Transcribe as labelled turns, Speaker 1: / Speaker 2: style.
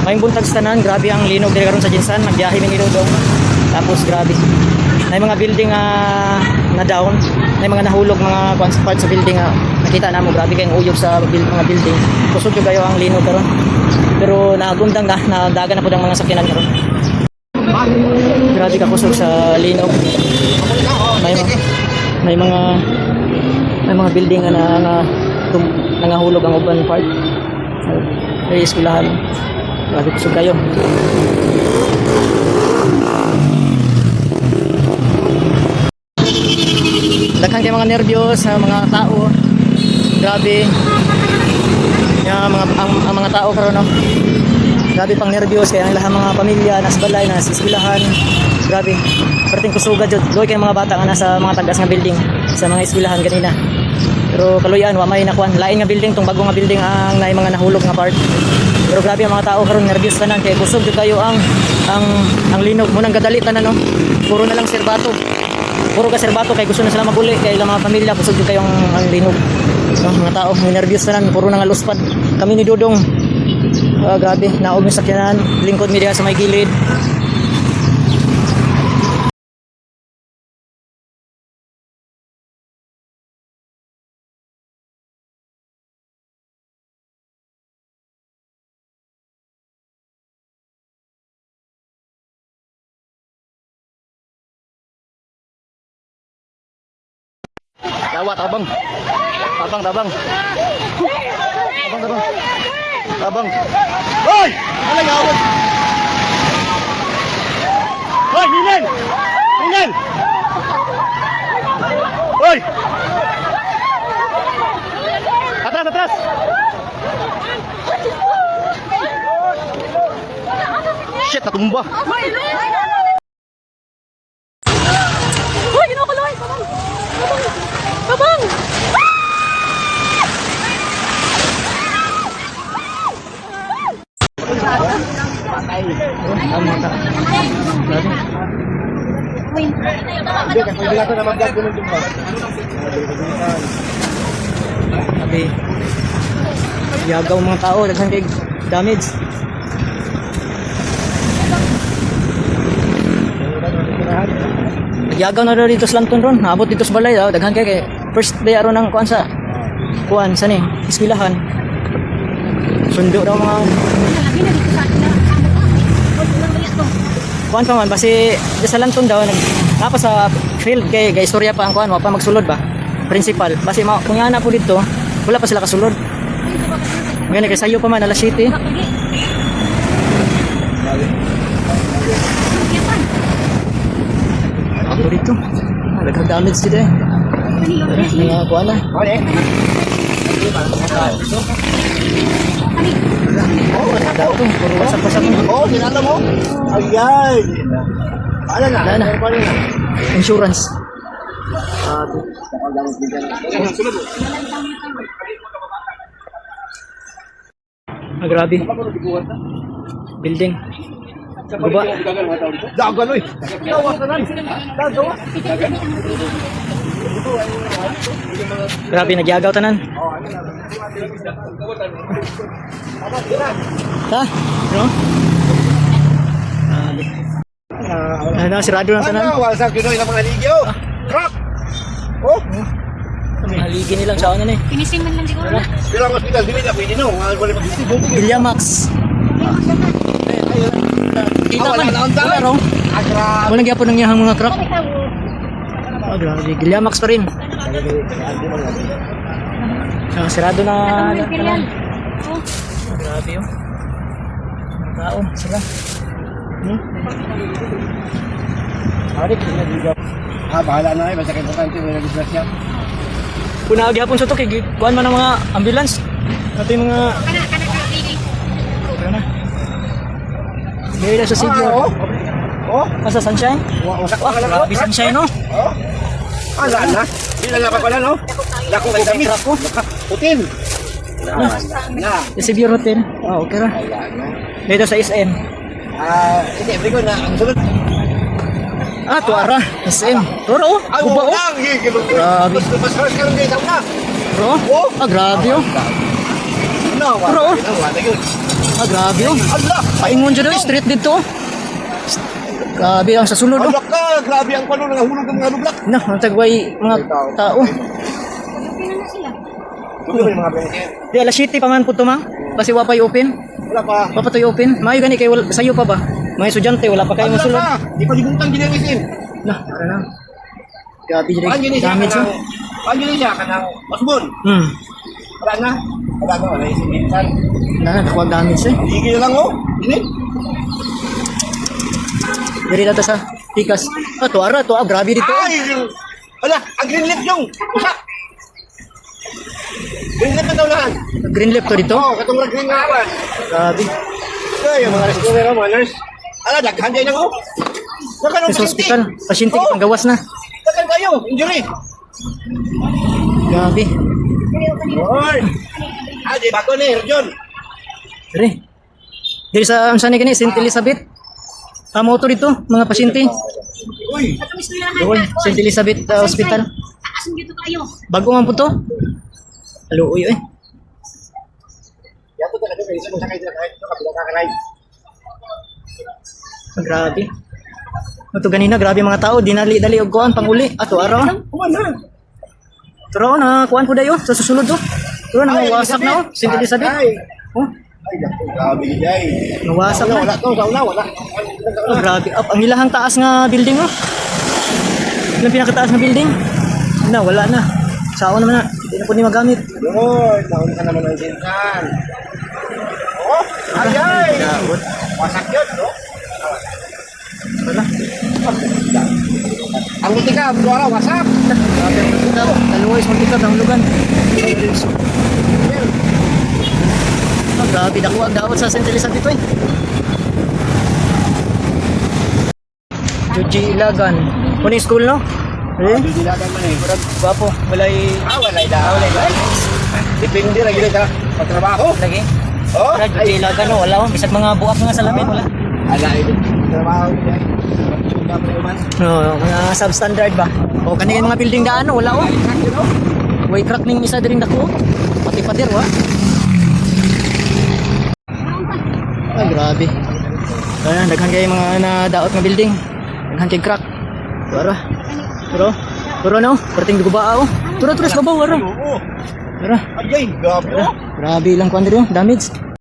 Speaker 1: May buntag sa tanan, grabe ang linog diri karon sa Jinsan, nagbiyahe mi ni Dodong. Tapos grabe. May mga building na down, may mga nahulog mga parts sa building nakita na mo, grabe kayong uyog sa mga building. Kusog jud kayo ang linog karon. Pero nagundang na dagan na pud ang mga sakyanan karon. Grabe ka kusog sa linog. May mga building na nangahulog ang uban part. May eskwelahan. Grabe kusog kayo. Daghan kay mga nerbiyos sa mga tao. Grabe. Ang mga tao karon no. Grabe pang nerbiyos kay ang lahat mga pamilya nasa balay, nasa eskwelahan. Grabe. Perting kusuga jud. Doy kay mga bata nga nasa mga tagas nga building sa mga eskwelahan kanina. Pero kaluyan wa may nakuan lain nga building tong bago nga building ang naay mga nahulog nga part. Pero grabe ang mga tao karon nervyos tanan kay kusog jud kayo ang linog mo nang gadali tanan no. Puro na lang serbato. Puro ka serbato kay gusto na sila maguli kay mga pamilya kusog jud kayong ang linog. No, mga tao nervyos tanan puro na nga luspad. Kami ni Dodong grabe naog mi sakyanan lingkod mi diha sa may gilid. Lawat abang. Abang. Abang. Hoy! Ano gawon? Hoy, Hinen! Hoy! Atras! Shit, natumba. Hoy, kinukuloy! Babang! Sabi, yagaw mga tao, daghan kay damage. Nagyagaw na dito sa Lanton ron, naabot dito sa balay, daghan kay first day aron ng kuan sa ni eskwelahan. Sundo daw mga kuan pa man basi sa Lanton daw napa sa field kay istorya pa ang kuan wa pa magsulod ba principal basi kung yana po dito wala pa sila kasulod ngayon kay sayo pa man alas 7 ako dito nagka-damage dito mga kuan na puro wasak-wasak mo. Sinala mo? Ayay! Ano na? Insurance. Grabe. Building. Baba. Dagan oy. Dawas na nan. Dagan. Grabe nagyagaw tanan. Ha? No? Sirado ng tanan.
Speaker 2: Wala kinoy na mga ligyo. Crack. Oh.
Speaker 1: Mga ligi nilang sa ano ni.
Speaker 3: Finishing man lang siguro na.
Speaker 2: Pero ang hospital dili na pwede no. Wala mag-isip.
Speaker 1: Giliamax. Kita man. Wala ro. Wala gyapon nang iyang mga crack. Grabe. Giliamax pa rin. Sirado na. Grabe yun. Tao, sila.
Speaker 2: Bahala na basta kay importante may disgrasya.
Speaker 1: Kuna gyapon sa to kay kuan man ang mga ambulance. Ato yung mga kana. Dili sa Cebu. Oh, asa sunshine?
Speaker 2: Wasak pa lang.
Speaker 1: Grabe sunshine no.
Speaker 2: Oh. Ala na. Dili na pa pala no. Dako kay damit. Putin. Na.
Speaker 1: Sa Cebu Hotel. Oh, okay ra. Dito sa SM.
Speaker 2: Sige, brigo na ang sunod.
Speaker 1: Tuara. SM. Turo. Guba oh. Grabe.
Speaker 2: Mas harus karon kay tawna.
Speaker 1: Bro. Grabe oh.
Speaker 2: No,
Speaker 1: Bro.
Speaker 2: Wala gyud.
Speaker 1: Ah, grabe oh.
Speaker 2: Ala!
Speaker 1: Paingon dyan oh, street dito oh. Grabe ang sa sulod oh.
Speaker 2: Ala ka! Grabe ang pano, nangahulog ng mga lublak.
Speaker 1: Na, ang tagway mga tao.
Speaker 2: Ano ba yung mga bengke?
Speaker 1: Di alas 7 pa man po to mang. Kasi wapay open.
Speaker 2: Wala pa.
Speaker 1: Wapa to open. Mayo gani kay sayo pa ba? Mga estudyante wala pa kayo
Speaker 2: Ala
Speaker 1: mosulod.
Speaker 2: ka! Di pa libutan ginamisin.
Speaker 1: Nah, ara na. Grabe dyan
Speaker 2: Paano yun siya
Speaker 1: damage oh.
Speaker 2: Paano yun siya kanang masbon? Wala na. Wala isip minsan.
Speaker 1: Wala na, nakuha damage eh.
Speaker 2: Higil na lang oh. Init.
Speaker 1: Diri na to sa tikas. Ah, to ara, to grabe dito.
Speaker 2: Ay! Wala! Ang green leaf yung! Usa! Green leaf na daw lahat.
Speaker 1: Green left to dito.
Speaker 2: Oo, katong green nga awan.
Speaker 1: Grabe.
Speaker 2: Ay, yung mga restaurant mga nurse. Ala, daghan kayo na oh. Daghan ang
Speaker 1: Sa hospital, pasyente
Speaker 2: Oh,
Speaker 1: kitang gawas na.
Speaker 2: daghan kayo, injury.
Speaker 1: Grabe.
Speaker 2: Oy! Ah, di bago ni, John.
Speaker 1: Diri. Diri sa saan ni kani St. Elizabeth. Amo to dito, mga pasyente.
Speaker 2: Uy!
Speaker 1: Doon, St. Elizabeth Hospital.
Speaker 3: Taas mo dito kayo.
Speaker 1: Bago man po to. Aluoy eh.
Speaker 2: Yato talaga kayo sa sakay na kahit ito, kabila kakanay.
Speaker 1: Grabe. Ito ganina, grabe mga tao. Dinali-dali og kuan panguli. Ato araw.
Speaker 2: Kuman na.
Speaker 1: Turo na kuan po dayo sa susunod do. Turo na mawasak na oh. St. Elizabeth.
Speaker 2: Ay!
Speaker 1: Oh,
Speaker 2: Ay, grabe jay.
Speaker 1: nawasak na.
Speaker 2: Wala to, sauna, wala.
Speaker 1: Oh, grabe. Up, ang ilahang taas nga building oh. Yung pinakataas nga building. Na, wala na. Sao naman na. Hindi na po ni magamit.
Speaker 2: Uy, taon ka naman ang sinsan. Oh, ay, ay! Wasak yun, no?
Speaker 1: Wala.
Speaker 2: Ang buti ka, buwara, wasak.
Speaker 1: Grabe ang magkita. Taluwais magkita ng lugan. Oh, grabe. Nakuha ang daot sa St. Elizabeth eh. Juji Ilagan. Kuning school no? Eh?
Speaker 2: Dilagan man eh.
Speaker 1: Murag gwapo. Walay
Speaker 2: Walay daw. Depende lagi sa pagtrabaho.
Speaker 1: lagi.
Speaker 2: Oh,
Speaker 1: Murag Juji Ilagan no. Wala oh. Bisag mga buak nga salamin. Wala.
Speaker 2: ala ito. Trabaho niya. Suga mo naman.
Speaker 1: No, mga substandard ba? O kanina mga building daan no. Wala oh. Way crack ning isa diring dako. Pati pader wa. Ay grabe. Ayan, daghan kay mga nadaot nga building. Daghan kay crack. Turo no. Perting dugo ba oh. Turo sa babaw waro.
Speaker 2: Oo.
Speaker 1: Tara.
Speaker 2: Ay, grabe.
Speaker 1: Grabe lang kuan diri oh. Damage.